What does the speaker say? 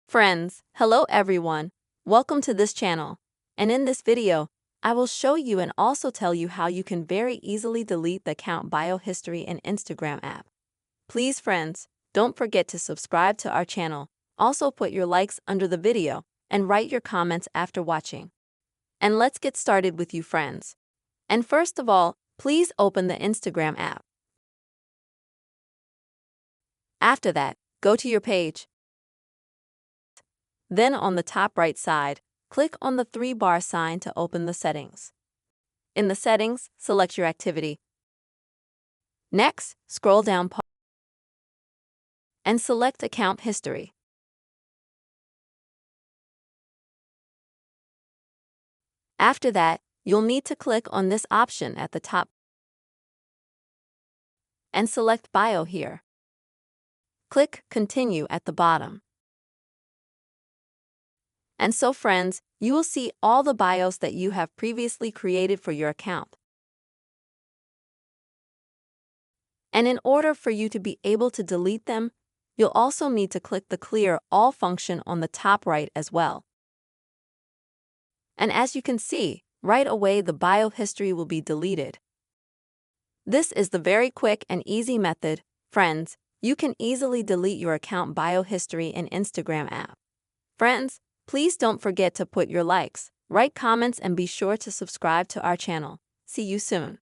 Friends, hello everyone. Welcome to this channel. And in this video, I will show you and also tell you how you can very easily delete the account bio history in Instagram app. Please friends, don't forget to subscribe to our channel. Also put your likes under the video and write your comments after watching. And let's get started with you friends. And first of all, please open the Instagram app. After that, go to your page. Then on the top right side, click on the three-bar sign to open the settings. In the settings, select your activity. Next, scroll down and select account history. After that, you'll need to click on this option at the top and select bio here. Click continue at the bottom. And so friends, you will see all the bios that you have previously created for your account. And in order for you to be able to delete them, you'll also need to click the clear all function on the top right as well. And as you can see, right away the bio history will be deleted. This is the very quick and easy method. Friends, you can easily delete your account bio history in Instagram app. Friends, please don't forget to put your likes, write comments and be sure to subscribe to our channel. See you soon.